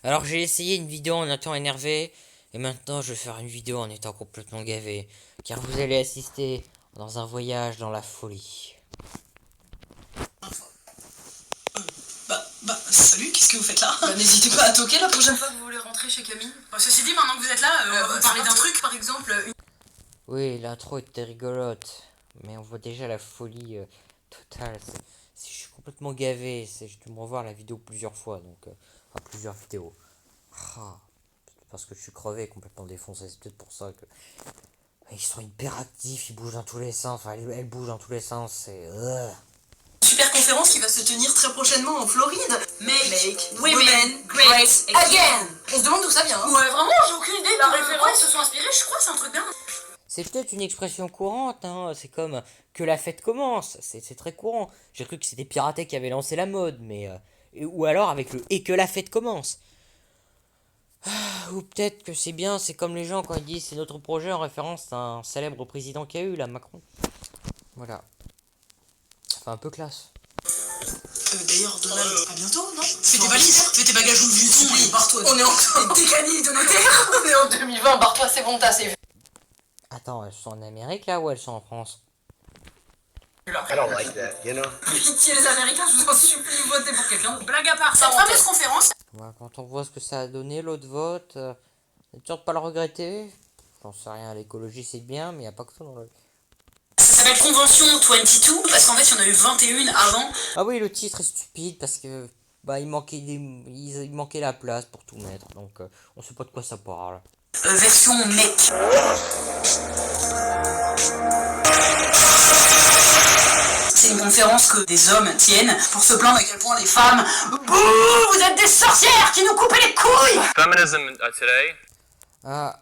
Alors j'ai essayé une vidéo en étant énervé, et maintenant je vais faire une vidéo en étant complètement gavé, car vous allez assister dans un voyage dans la folie. Salut, qu'est-ce que vous faites là? N'hésitez pas à toquer la prochaine fois que vous voulez rentrer chez Camille. Ceci dit, maintenant que vous êtes là, on va parler d'un truc, par exemple. Oui, l'intro était rigolote, mais on voit déjà la folie totale. Je suis complètement gavé, j'ai dû me revoir la vidéo plusieurs fois, donc enfin plusieurs vidéos. Ah, parce que je suis crevé, complètement défoncé, c'est peut-être pour ça que... Ils sont hyper actifs, ils bougent dans tous les sens, enfin elle bouge dans tous les sens, c'est... Super conférence qui va se tenir très prochainement en Floride. Make women great again. On se demande d'où ça vient. Hein. Ouais, vraiment, j'ai aucune idée. La référence, ils se sont inspirés, je crois que c'est un truc bien. C'est peut-être une expression courante, hein. C'est comme que la fête commence, c'est très courant. J'ai cru que c'était Piraté qui avait lancé la mode, mais... ou alors avec le et que la fête commence. Ou peut-être que c'est bien, c'est comme les gens quand ils disent c'est notre projet en référence à un célèbre président qu'il y a eu, là, Macron. Voilà. Ça fait un peu classe. D'ailleurs, Donald, à bientôt, non? Fais tes valises, fais tes bagages ou vieux, s'il te plaît, barre-toi. On est encore des canilles de notaire. On est en 2020, barre-toi, c'est bon, t'as assez vu. Attends, elles sont en Amérique là ou elles sont en France? I don't like that, you know? Pitié les Américains, je vous en supplie, votez pour quelqu'un. Blague à part, cette fameuse conférence. Ouais, quand on voit ce que ça a donné l'autre vote, c'est sûr de pas le regretter. J'en sais rien, l'écologie c'est bien, mais y a pas que ça dans le... Ça s'appelle Convention 22, parce qu'en fait, il y en a eu 21 avant. Ah oui, le titre est stupide parce que bah il manquait la place pour tout mettre, donc on sait pas de quoi ça parle. Version mec. C'est une conférence que des hommes tiennent pour se plaindre à quel point les femmes... Bouh, vous êtes des sorcières qui nous coupez les couilles. Feminism today. Ah,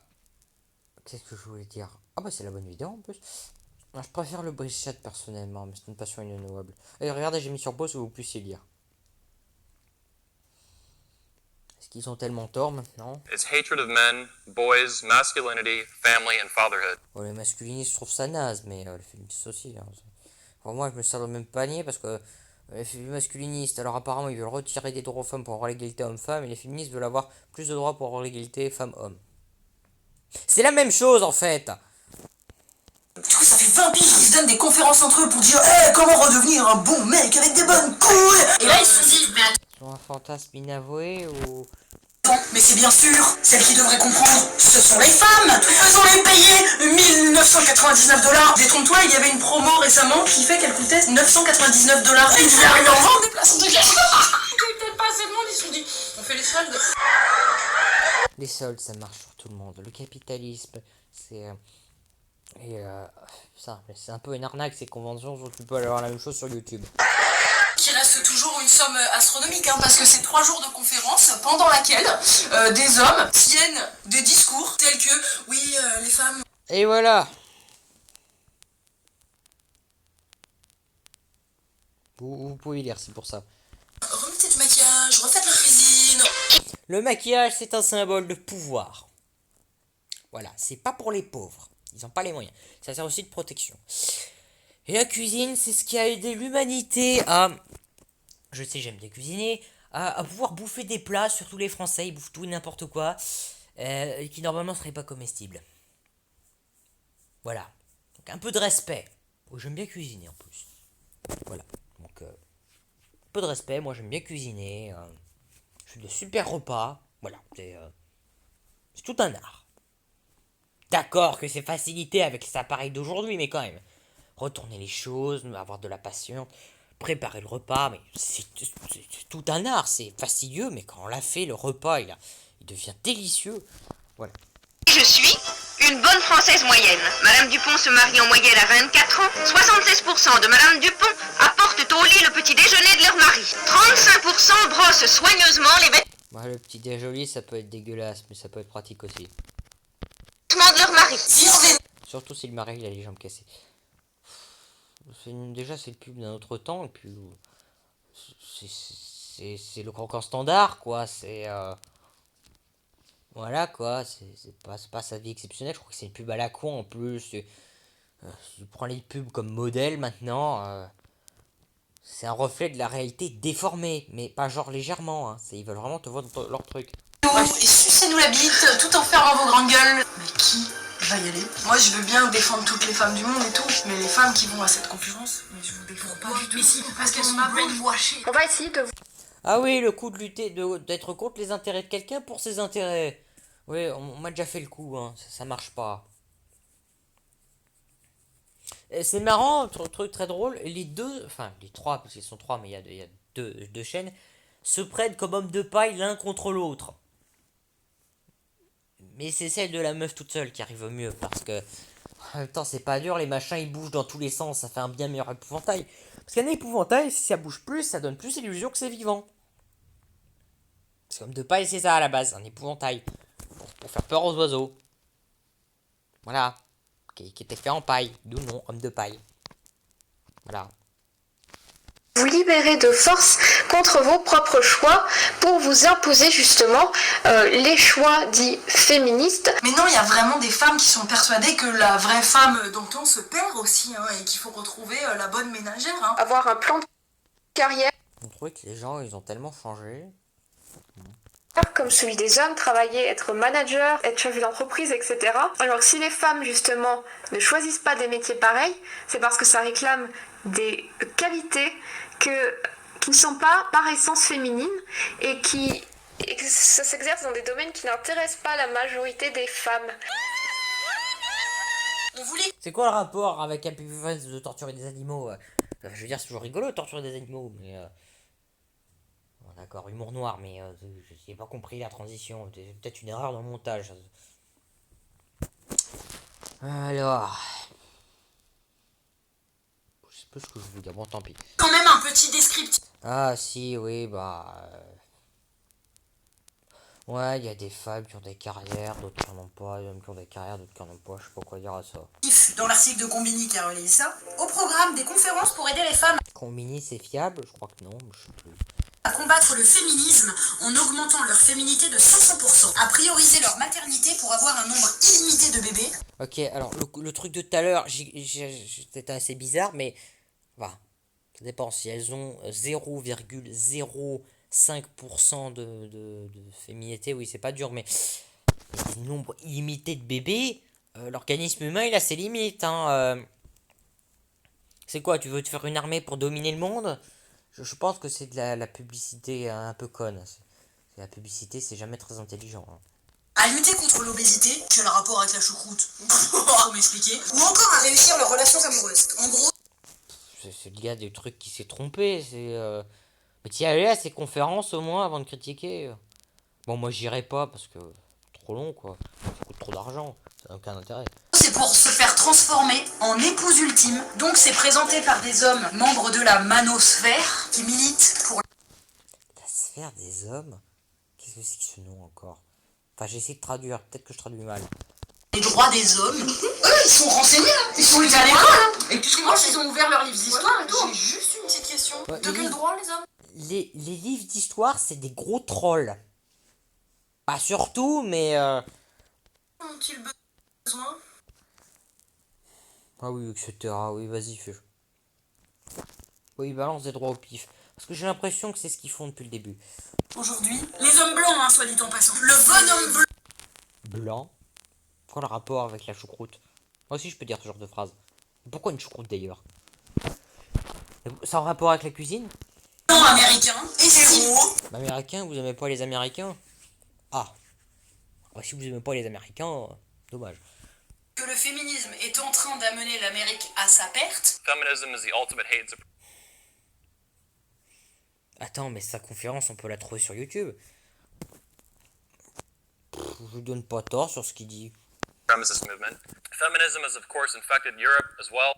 qu'est-ce que je voulais dire? Ah bah c'est la bonne vidéo en plus. Ah, je préfère le brischat personnellement, mais c'est une passion inoubliable. Et regardez, j'ai mis sur pause pour que vous puissiez lire. Est-ce qu'ils ont tellement tort maintenant? It's hatred of men, boys, masculinity, family, and fatherhood. Bon, les masculinistes, je trouve ça naze, mais les féministes aussi. Hein. Pour moi, je me sers dans le même panier parce que les masculinistes, alors apparemment, ils veulent retirer des droits aux femmes pour avoir l'égalité homme-femme, et les féministes veulent avoir plus de droits pour avoir l'égalité femmes-hommes. C'est la même chose en fait! Du coup, ça fait 20 piges qu'ils se donnent des conférences entre eux pour dire hey, comment redevenir un bon mec avec des bonnes couilles. Et là, ils se disent mais Ils ont un fantasme inavoué ou... attends, mais c'est bien sûr, celles qui devraient comprendre, ce sont les femmes. Faisons-les payer 1999 $. Détrompe-toi, il y avait une promo récemment qui fait qu'elle coûtait 999 $. Et ils devaient arriver en vente des places en tout cas. Peut-être pas assez de monde, ils se sont dit, on fait les soldes. Les soldes, ça marche sur tout le monde. Le capitalisme, c'est... ça, c'est un peu une arnaque ces conventions, tu peux aller voir la même chose sur YouTube. Qui reste toujours une somme astronomique, hein, parce que c'est 3 jours de conférence pendant laquelle des hommes tiennent des discours tels que oui, les femmes. Et voilà! Vous pouvez lire, c'est pour ça. Remettez du maquillage, refaites la cuisine. Le maquillage, c'est un symbole de pouvoir. Voilà, c'est pas pour les pauvres. Ils n'ont pas les moyens. Ça sert aussi de protection. Et la cuisine, c'est ce qui a aidé l'humanité à... Je sais, j'aime bien cuisiner. À pouvoir bouffer des plats, surtout les Français, ils bouffent tout et n'importe quoi. Qui normalement seraient pas comestibles. Voilà. Donc un peu de respect. Oh, j'aime bien cuisiner en plus. Voilà. Donc, un peu de respect. Moi, j'aime bien cuisiner. Je fais de super repas. Voilà. C'est tout un art. D'accord que c'est facilité avec les appareils d'aujourd'hui, mais quand même. Retourner les choses, avoir de la patience, préparer le repas, mais c'est tout un art, c'est fastidieux, mais quand on l'a fait, le repas, il devient délicieux. Voilà. Je suis une bonne Française moyenne. Madame Dupont se marie en moyenne à 24 ans. 76% de Madame Dupont apportent au lit le petit déjeuner de leur mari. 35% brossent soigneusement les vêtements Ouais, le petit déjoli, ça peut être dégueulasse, mais ça peut être pratique aussi. de leur mari. Surtout si le mari il a les jambes cassées. Déjà, c'est le pub d'un autre temps, et puis c'est le croquant standard, quoi. C'est voilà, quoi. C'est pas sa vie exceptionnelle. Je crois que c'est une pub à la con en plus. Tu prends les pubs comme modèle maintenant. C'est un reflet de la réalité déformée, mais pas genre légèrement. Hein. Ils veulent vraiment te vendre leur truc. et sucez-nous la bite tout en fermant vos grandes gueules. Mais qui va y aller? Moi je veux bien défendre toutes les femmes du monde et tout, mais les femmes qui vont à cette conférence, mais je vous défends pas du tout. Ici, parce qu'elles sont brainwashées. On va essayer de Ah oui, le coup de lutter, d'être contre les intérêts de quelqu'un pour ses intérêts. Oui, on m'a déjà fait le coup, hein. Ça marche pas. Et c'est marrant, truc très drôle, les deux, enfin les trois, parce qu'ils sont trois, mais il y a deux chaînes, se prennent comme hommes de paille l'un contre l'autre. Mais c'est celle de la meuf toute seule qui arrive au mieux, parce que en même temps c'est pas dur, les machins ils bougent dans tous les sens, ça fait un bien meilleur épouvantail. Parce qu'un épouvantail, si ça bouge plus, ça donne plus l'illusion que c'est vivant. Parce qu'homme de paille c'est ça à la base, un épouvantail. Pour faire peur aux oiseaux. Voilà. Qui était fait en paille, d'où le nom, homme de paille. Voilà. vous libérer de force contre vos propres choix pour vous imposer justement les choix dits féministes. Mais non, il y a vraiment des femmes qui sont persuadées que la vraie femme d'antan se perd aussi, hein, et qu'il faut retrouver la bonne ménagère. Hein. Avoir un plan de carrière On trouvait que les gens, ils ont tellement changé. comme celui des hommes, travailler, être manager, être chef d'entreprise, etc. Alors si les femmes justement ne choisissent pas des métiers pareils, c'est parce que ça réclame des qualités qui ne sont pas par essence féminines et que ça s'exerce dans des domaines qui n'intéressent pas la majorité des femmes. On voulait C'est quoi le rapport avec Happy Friends de torturer des animaux Je veux dire, c'est toujours rigolo de torturer des animaux, mais... Bon, d'accord, humour noir, mais j'ai pas compris la transition. C'est peut-être une erreur dans le montage. Alors... Je sais pas ce que je veux dire, bon tant pis. quand même un petit descriptif. Ah si, oui, bah... Ouais, il y a des femmes qui ont des carrières, d'autres qui en ont pas, des hommes qui ont des carrières, d'autres qui en ont pas, je sais pas quoi dire à ça. Dans l'article de Combini qui a relayé ça, au programme des conférences pour aider les femmes Combini, c'est fiable? Je crois que non, je sais plus. à combattre le féminisme en augmentant leur féminité de 500%, à prioriser leur maternité pour avoir un nombre illimité de bébés. Ok, alors le truc de tout à l'heure, c'était assez bizarre, mais... Bah, ça dépend. Si elles ont 0,05% de féminité, oui, c'est pas dur, mais... Il y a des nombres illimités de bébés, l'organisme humain, il a ses limites, hein. C'est quoi, tu veux te faire une armée pour dominer le monde? Je pense que c'est de la publicité un peu conne. La publicité, c'est jamais très intelligent. Hein. À lutter contre l'obésité, quel rapport avec la choucroute? Faut m'expliquer. Ou encore à réussir leurs relations amoureuses. En gros, C'est le gars des trucs qui s'est trompé. Mais t'y allais à ces conférences au moins avant de critiquer. Bon, moi j'irai pas parce que trop long quoi. Ça coûte trop d'argent. Ça n'a aucun intérêt. c'est pour se faire transformer en épouse ultime. Donc c'est présenté par des hommes membres de la manosphère qui militent pour La sphère des hommes? Qu'est-ce que c'est que ce nom encore? Enfin, j'essaie de traduire. Peut-être que je traduis mal. les droits des hommes. Eux, ils sont renseignés, hein. Ils sont allés à l'école. Hein. Et tu sais, moi, ils ont ouvert leurs livres d'histoire et tout. J'ai juste une petite question. Ouais, de quel droit, les hommes? Les livres d'histoire, c'est des gros trolls. Pas surtout, mais... Ont-ils besoin? Ah oui, etc. Oui, vas-y, fais. Oui, balance des droits au pif. Parce que j'ai l'impression que c'est ce qu'ils font depuis le début. Aujourd'hui, les hommes blancs, hein, soit dit en passant. Le bon homme blanc. Blanc? Quoi le rapport avec la choucroute? Moi aussi, je peux dire ce genre de phrase. Pourquoi une choucroute d'ailleurs? Ça a un rapport avec la cuisine? Américain. Et si Américain, vous aimez pas les Américains? Ah. Bah, si vous aimez pas les Américains, dommage. que le féminisme est en train d'amener l'Amérique à sa perte. Feminism is the ultimate hate Attends, mais sa conférence, on peut la trouver sur YouTube. Je lui donne pas tort sur ce qu'il dit. supremacist movement. Feminism has of course infected Europe as well.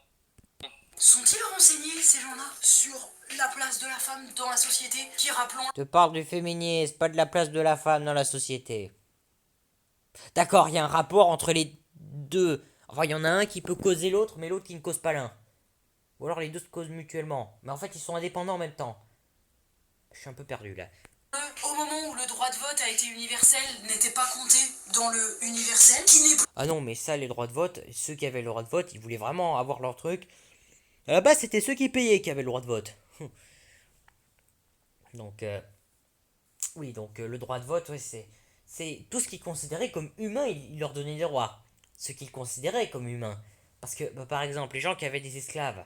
Sont-ils renseignés, ces gens-là, sur la place de la femme dans la société, qui, rappelons... Je te parle du féminisme, pas de la place de la femme dans la société. D'accord, il y a un rapport entre les deux. Enfin, il y en a un qui peut causer l'autre, mais l'autre qui ne cause pas l'un. Ou alors les deux se causent mutuellement. Mais en fait, ils sont indépendants en même temps. Je suis un peu perdu là. Au moment où le droit de vote a été universel, n'était pas compté dans le universel, qui n'est Ah non, mais ça, les droits de vote, ceux qui avaient le droit de vote, ils voulaient vraiment avoir leur truc. À la base, c'était ceux qui payaient qui avaient le droit de vote. Donc, oui, donc le droit de vote, ouais, c'est tout ce qu'ils considéraient comme humain, il leur donnait des droits. Ce qu'ils considéraient comme humain. Parce que, bah, par exemple, les gens qui avaient des esclaves,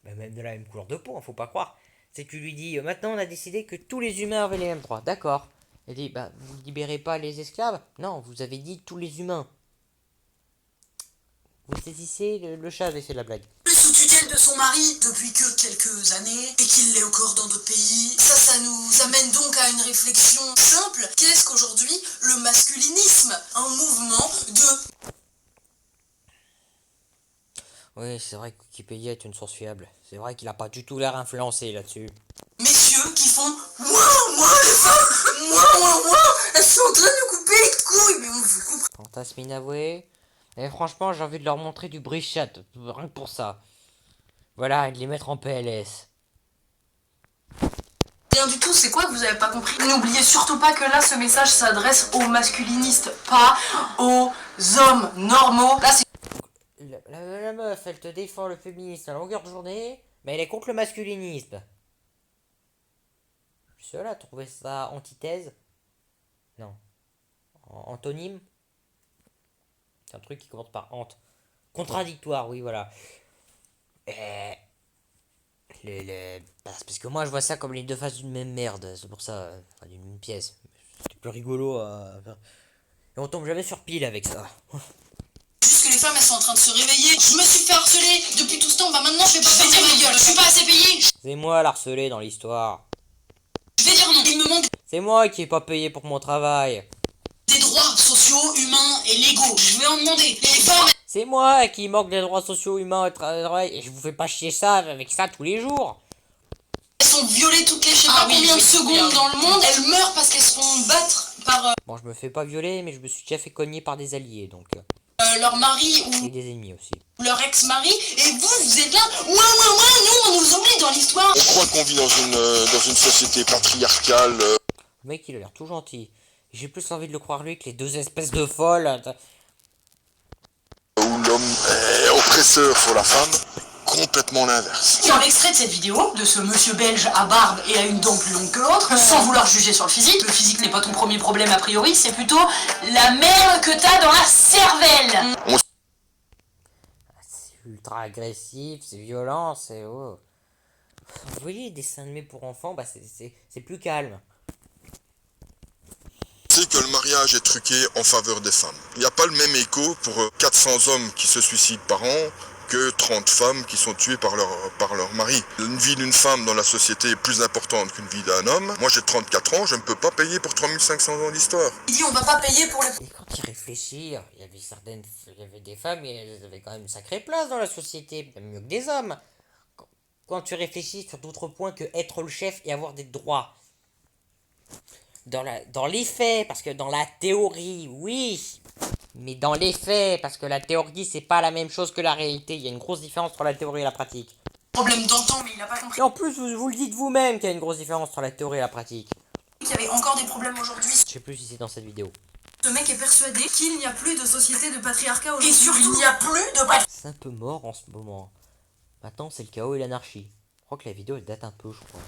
bah, même de la même couleur de peau, hein, faut pas croire. C'est que tu lui dis, maintenant on a décidé que tous les humains avaient les mêmes droits. D'accord. Il dit, bah, vous libérez pas les esclaves? Non, vous avez dit tous les humains. Vous saisissez, le chat avait fait la blague. Sous tutelle de son mari depuis que quelques années, et qu'il l'est encore dans d'autres pays. Ça nous amène donc à une réflexion simple. Qu'est-ce qu'aujourd'hui le masculinisme? Un mouvement de... Oui, c'est vrai que Wikipédia est une source fiable. C'est vrai qu'il a pas du tout l'air influencé là-dessus. messieurs qui font moi les femmes, moi, elles sont en train de nous couper les couilles, mais on vous coupe. Fantasme inavoué. Et franchement, j'ai envie de leur montrer du brichat, rien que pour ça. Voilà, et de les mettre en PLS. Rien du tout, c'est quoi que vous avez pas compris? N'oubliez surtout pas que là, ce message s'adresse aux masculinistes, pas aux hommes normaux. Là, c'est... La meuf, elle te défend le féminisme à longueur de journée, mais elle est contre le masculinisme. Je suis seul à trouver ça antithèse. Non. Antonyme. C'est un truc qui commence par ante. Contradictoire, oui, voilà. Bah, c'est parce que moi je vois ça comme les deux faces d'une même merde. C'est pour ça, enfin, d'une même pièce. C'est plus rigolo à faire. Et on tombe jamais sur pile avec ça. Juste que les femmes, elles sont en train de se réveiller. Je me suis fait harceler depuis tout ce temps, bah maintenant je vais pas fermer ma gueule. Je suis pas assez payée. C'est moi l'harcelé dans l'histoire. Je vais dire non. Il me manque C'est moi qui ai pas payé pour mon travail. des droits sociaux, humains et légaux. Je vais en demander. Les femmes, C'est moi qui manque des droits sociaux, humains et travail. Et je vous fais pas chier ça avec ça tous les jours. elles sont violées toutes les je sais pas combien de secondes dans le monde. Elles meurent parce qu'elles se font battre par Bon, je me fais pas violer, mais je me suis déjà fait cogner par des alliés, donc. leur mari Et des ennemis aussi. ou leur ex-mari. Et vous êtes là. Ouais, nous on nous oublie dans l'histoire. On croit qu'on vit dans une société patriarcale. Le mec, il a l'air tout gentil. J'ai plus envie de le croire lui que les deux espèces de folles. Où l'homme est oppresseur sur la femme, complètement l'inverse. Dans l'extrait de cette vidéo, de ce monsieur belge à barbe et à une dent plus longue que l'autre, sans vouloir juger sur le physique n'est pas ton premier problème a priori, c'est plutôt la merde que t'as dans la cervelle. C'est ultra agressif, c'est violent, c'est. Oh. Vous voyez, des dessins animés pour enfants, bah c'est plus calme. C'est que le mariage est truqué en faveur des femmes. Il n'y a pas le même écho pour 400 hommes qui se suicident par an que 30 femmes qui sont tuées par leur mari. Une vie d'une femme dans la société est plus importante qu'une vie d'un homme. Moi j'ai 34 ans, je ne peux pas payer pour 3500 ans d'histoire. Il dit on va pas payer pour le... Et quand y réfléchir, il y avait des femmes, et elles avaient quand même une sacrée place dans la société, même mieux que des hommes. Quand tu réfléchis sur d'autres points que être le chef et avoir des droits. Dans les faits, parce que dans la théorie, oui. Mais dans les faits, parce que la théorie, c'est pas la même chose que la réalité. Il y a une grosse différence entre la théorie et la pratique. Problème d'antan, mais il a pas compris Et en plus, vous le dites vous-même qu'il y a une grosse différence entre la théorie et la pratique. qu'il y avait encore des problèmes aujourd'hui. Je sais plus si c'est dans cette vidéo. Ce mec est persuadé qu'il n'y a plus de société de patriarcat aujourd'hui. Et surtout, il n'y a plus de patriarcat. C'est un peu mort en ce moment. Maintenant, c'est le chaos et l'anarchie. Je crois que la vidéo, elle date un peu, je crois.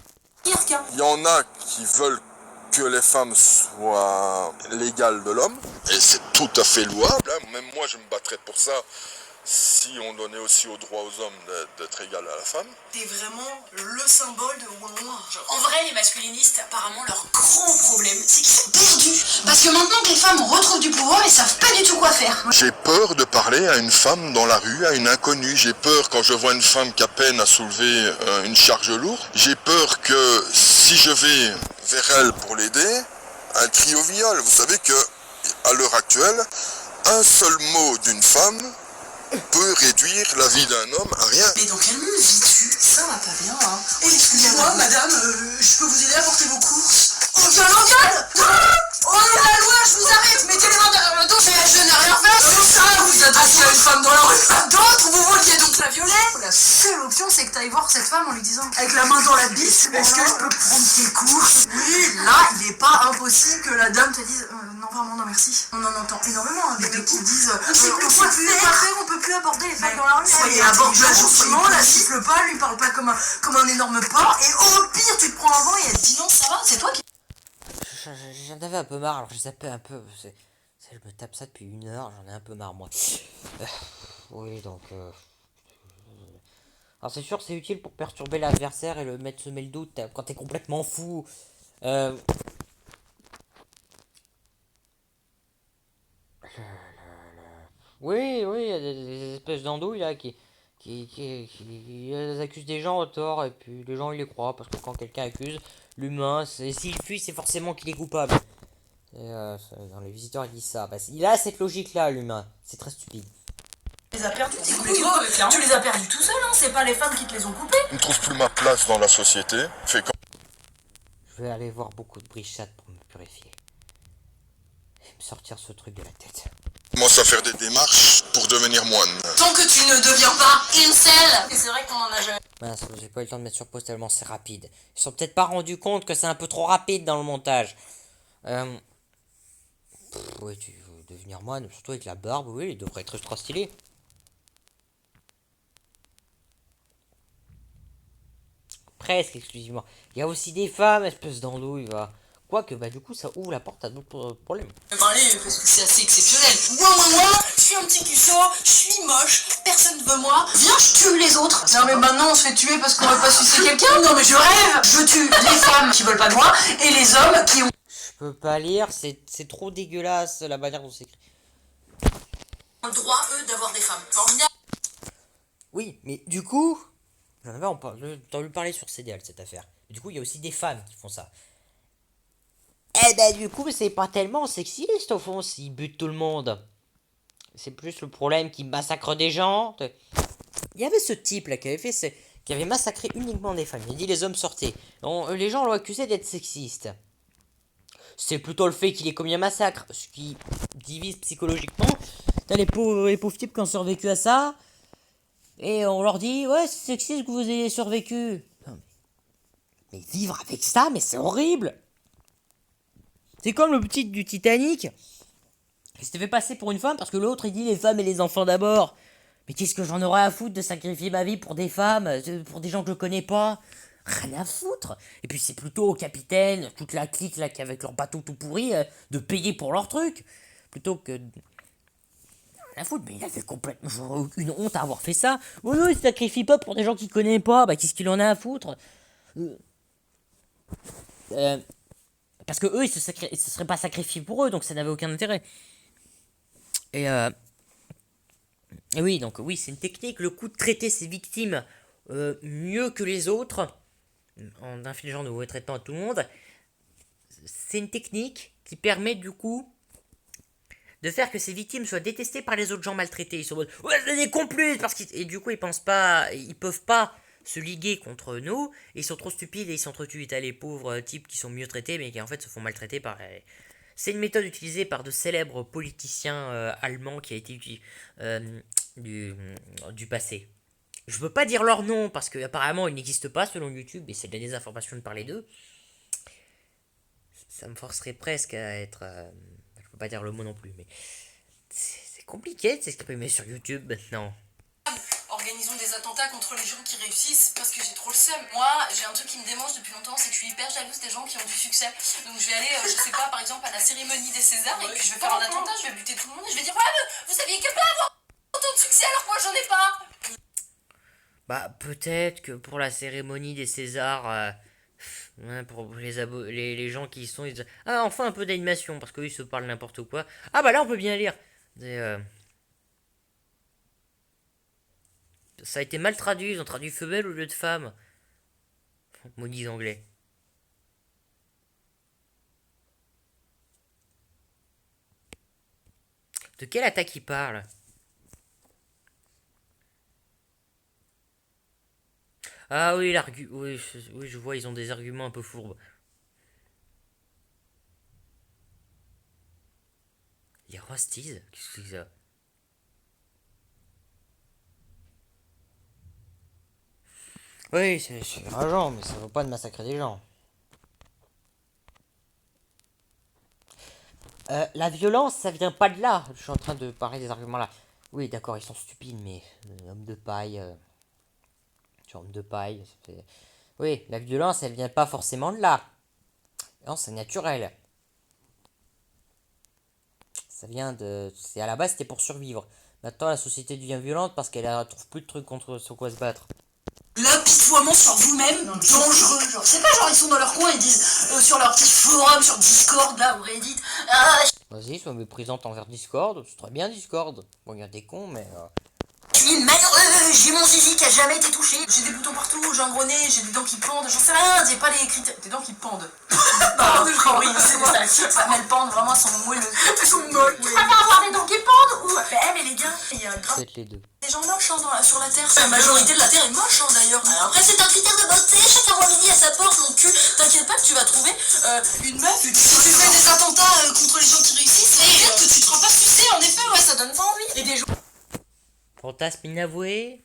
Il y en a qui veulent que les femmes soient l'égale de l'homme, et c'est tout à fait louable, hein. Même moi je me battrais pour ça si on donnait aussi au droit aux hommes d'être égal à la femme. T'es vraiment le symbole de ouin. En vrai, les masculinistes, apparemment, leur grand problème, c'est qu'ils sont perdus. Parce que maintenant que les femmes retrouvent du pouvoir, ils savent pas du tout quoi faire. J'ai peur de parler à une femme dans la rue, à une inconnue. J'ai peur quand je vois une femme qui a peine à soulever une charge lourde. J'ai peur que si je vais vers elle pour l'aider, elle crie au viol. Vous savez que, à l'heure actuelle, un seul mot d'une femme peut réduire la vie d'un homme à rien. Mais dans quel monde vis-tu? Ça va pas bien, hein. Excusez-moi, madame, je peux vous aider à porter vos courses? On gueule! Oh la loi, je vous arrête! Mettez les mains derrière le dos, je n'ai rien fait! Ça, vous adressez à une femme dans la rue! D'autres, vous vouliez donc la violer? La seule option, c'est que t'ailles voir cette femme en lui disant, avec la main dans la bite, est-ce que je peux prendre tes courses? Oui, là, il n'est pas impossible que la dame te dise, non, vraiment, non, merci. On en entend énormément, hein, des mecs qui disent, on peut plus aborder les femmes dans la rue. Soyez abordage gentiment, la siffle pas, lui parle pas comme un énorme porc, et au pire, tu te prends un vent et elle te dit non, ça va, c'est toi qui... j'en avais un peu marre, alors je zappais un peu. Je me tape ça depuis 1 heure, j'en ai un peu marre, moi. Oui, donc... Alors c'est sûr, c'est utile pour perturber l'adversaire et le mettre semer le doute quand t'es complètement fou. Euh... Oui, oui, il y a des espèces d'andouilles là qui accusent des gens au tort et puis les gens ils les croient parce que quand quelqu'un accuse l'humain, s'il fuit, c'est forcément qu'il est coupable. Et dans les visiteurs ils disent ça. Bah, il a cette logique là, l'humain. C'est très stupide. Tu les as perdus, tu les as perdus tout seul, hein. C'est pas les femmes qui te les ont coupés. Je ne trouve plus ma place dans la société. Fait quand Je vais aller voir beaucoup de brichades pour me purifier. Et me sortir ce truc de la tête. je commence à faire des démarches pour devenir moine. Tant que tu ne deviens pas incel. Et c'est vrai qu'on en a jamais. Mince, j'ai pas eu le temps de mettre sur pause tellement c'est rapide. Ils sont peut-être pas rendus compte que c'est un peu trop rapide dans le montage. Oui, tu veux devenir moine, surtout avec la barbe, oui, il devrait être extra stylé. Presque exclusivement. Il y a aussi des femmes, espèce d'andouille, va. Quoique, bah du coup, ça ouvre la porte à d'autres problèmes. Parler parce que c'est assez exceptionnel. Moi, je suis un petit cusso, je suis moche, personne veut moi. Viens, je tue les autres. Non mais maintenant on se fait tuer parce qu'on veut pas sucer quelqu'un. Non mais je rêve. Je tue les femmes qui veulent pas de moi et les hommes qui ont Je peux pas lire, c'est trop dégueulasse la manière dont c'est écrit. le droit, eux, d'avoir des femmes. Formidable. Oui, mais du coup, j'en avais entendu parler sur CDL cette affaire. Et du coup, il y a aussi des femmes qui font ça. Eh ben du coup, c'est pas tellement sexiste au fond s'ils butent tout le monde. C'est plus le problème qu'ils massacrent des gens. Il y avait ce type là qui avait massacré uniquement des femmes. Il a dit les hommes sortaient. Les gens l'ont accusé d'être sexiste. C'est plutôt le fait qu'il ait commis un massacre, ce qui divise psychologiquement. T'as les pauvres types qui ont survécu à ça. Et on leur dit, ouais, c'est sexiste que vous ayez survécu. Mais vivre avec ça, mais c'est horrible. C'est comme le petit du Titanic. Il s'était fait passer pour une femme parce que l'autre il dit les femmes et les enfants d'abord. Mais qu'est-ce que j'en aurais à foutre de sacrifier ma vie pour des femmes, pour des gens que je connais pas? Rien à foutre. Et puis c'est plutôt au capitaine, toute la clique là qui avec leur bateau tout pourri, de payer pour leur truc. Plutôt que... Rien à foutre, mais il avait complètement une honte à avoir fait ça. Oh non, il se sacrifie pas pour des gens qu'il connaît pas. Bah qu'est-ce qu'il en a à foutre? Parce que eux, ils se seraient pas sacrifiés pour eux, donc ça n'avait aucun intérêt. Et oui, donc oui, c'est une technique, le coup de traiter ses victimes mieux que les autres, en infligeant de mauvais traitements à tout le monde, c'est une technique qui permet du coup de faire que ces victimes soient détestées par les autres gens maltraités. Ils sont en mode, ouais, c'est des complices, et du coup, ils pensent pas, ils peuvent pas se liguer contre nous, ils sont trop stupides et ils s'entretuent. T'as les pauvres types qui sont mieux traités, mais qui en fait se font maltraiter par... C'est une méthode utilisée par de célèbres politiciens allemands qui a été du passé. Je peux pas dire leur nom, parce qu'apparemment ils n'existent pas selon YouTube, et c'est de la désinformation de parler d'eux. Ça me forcerait presque à être... je peux pas dire le mot non plus, mais... C'est compliqué de s'exprimer sur YouTube maintenant. Organisons des attentats contre les gens qui réussissent parce que j'ai trop le seum. Moi, j'ai un truc qui me démange depuis longtemps, c'est que je suis hyper jalouse des gens qui ont du succès. Donc je vais aller, je sais pas, par exemple, à la cérémonie des Césars et puis je vais faire un attentat, je vais buter tout le monde et je vais dire ouais, mais vous saviez qu'elle peut avoir autant de succès alors que moi j'en ai pas. Bah peut-être que pour la cérémonie des Césars, pour les gens qui y sont, ils disent ah enfin un peu d'animation parce qu'ils se parlent n'importe quoi. Ah bah là on peut bien lire. Ça a été mal traduit, ils ont traduit femelle au lieu de femme. Maudits anglais. De quelle attaque il parle? Ah oui, oui, je vois, ils ont des arguments un peu fourbes. Les Rosties? Qu'est-ce que c'est que ça? Oui, c'est rageant, mais ça vaut pas de massacrer des gens. La violence, ça vient pas de là. Je suis en train de parler des arguments là. Oui, d'accord, ils sont stupides, mais homme de paille. Homme de paille. Oui, la violence, elle vient pas forcément de là. Non, c'est naturel. Ça vient de... C'est à la base, c'était pour survivre. Maintenant, la société devient violente parce qu'elle trouve plus de trucs contre sur quoi se battre. L'apitoiement sur vous-même, dangereux. Genre, c'est pas genre ils sont dans leur coin, ils disent sur leur petit forum, sur Discord, là, ou Reddit. Ah, Vas-y, sois méprisante envers Discord. C'est très bien Discord. Bon, il y a des cons, mais... je suis malheureux, j'ai mon zizi qui a jamais été touché. J'ai des boutons partout, j'ai un gros nez, j'ai des dents qui pendent, j'en sais rien, j'ai pas les critères. Des dents qui pendent. Pardon, je crois, oui, c'est ça. Mais elles pendent, vraiment, elles sont moelleuses. Elles sont molles. Tu préfères avoir des dents qui pendent ou... mais les gars, il y a grave Peut-être les deux. des gens moches hein, sur la Terre. La majorité de la Terre est moche hein, d'ailleurs. Après c'est un critère de beauté, chacun voit midi à sa porte, mon cul. T'inquiète pas que tu vas trouver une meuf. Si tu fais des attentats contre les gens qui réussissent, c'est que tu te feras pas sucer, en effet, ouais, ça donne pas envie. Et des gens Fantasme inavoué.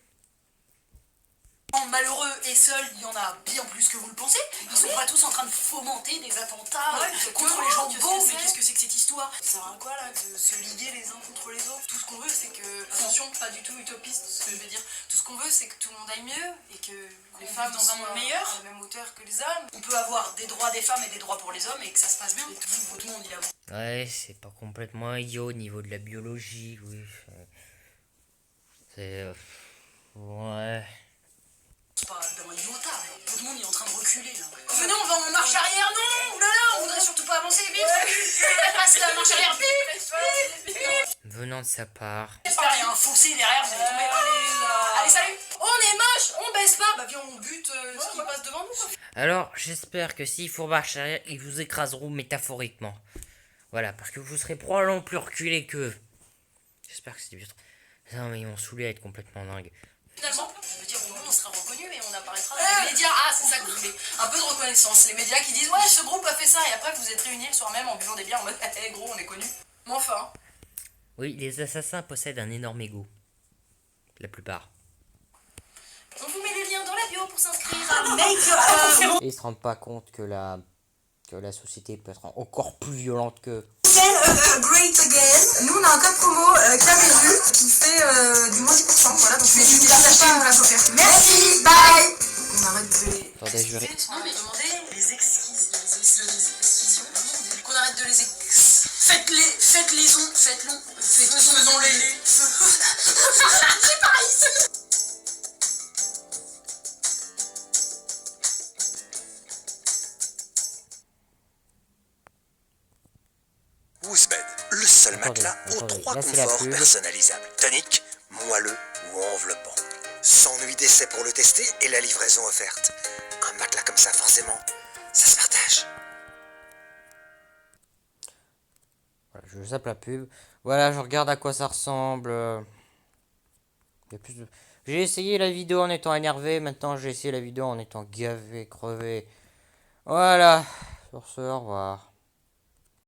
malheureux et seuls, il y en a bien plus que vous le pensez. Ils sont pas tous en train de fomenter des attentats contre les gens beaux. Mais qu'est-ce que c'est que cette histoire? Ça sert à quoi là de se liguer les uns contre les autres? Tout ce qu'on veut c'est que, attention, pas du tout utopiste ce que je veux dire, tout ce qu'on veut c'est que tout le monde aille mieux et que les femmes dans un monde meilleur, à la même hauteur que les hommes. On peut avoir des droits des femmes et des droits pour les hommes et que ça se passe bien. Tout le monde il a Ouais, c'est pas complètement idiot au niveau de la biologie, oui. C'est... ouais... pas dans un iota, tout le monde est en train de reculer là. Venez, on va en marche arrière, non, oulala, on voudrait surtout pas avancer, vite, passe la marche arrière, vite. Venant de sa part. J'espère qu'il y a un fossé derrière, vous allez tomber. Allez, salut. On est moche, on baisse pas, bah viens on bute ce qui passe devant nous quoi. Alors, j'espère que s'il faut marcher arrière, ils vous écraseront métaphoriquement. Voilà, parce que vous serez probablement plus reculé qu'eux. J'espère que c'était bien. Non, mais ils m'ont saoulé à être complètement dingue. Finalement, je veux dire, au moins on sera reconnu et on apparaîtra dans les médias. Ah, c'est ça que vous voulez. Un peu de reconnaissance. Les médias qui disent, ouais, ce groupe a fait ça, et après vous êtes réunis le soir même en buvant des bières en mode, hé gros, on est connus. Mais enfin. Oui, les assassins possèdent un énorme ego. La plupart. On vous met les liens dans la bio pour s'inscrire à Make Et ils se rendent pas compte que la société peut être encore plus violente qu'eux. Great Again. Nous on a un code promo Caméru qui fait du moins 10%. Voilà, donc n'hésitez pas à acheter une place offerte. Merci, bye. On arrête de les. Attendez, je vais... Non mais demandez les excisions. Qu'on arrête de les faisons-les. C'est pareil. Ouzbed, le seul Attendez, matelas aux attendez, 3 là, c'est la conforts pub. personnalisables. Tonique, moelleux ou enveloppant. 100 nuits d'essai pour le tester et la livraison offerte. Un matelas comme ça, forcément, ça se partage. Voilà, je zappe la pub. Voilà, je regarde à quoi ça ressemble. Il y a plus de... J'ai essayé la vidéo en étant énervé. Maintenant, j'ai essayé la vidéo en étant gavé, crevé. Voilà. Sur ce, au revoir.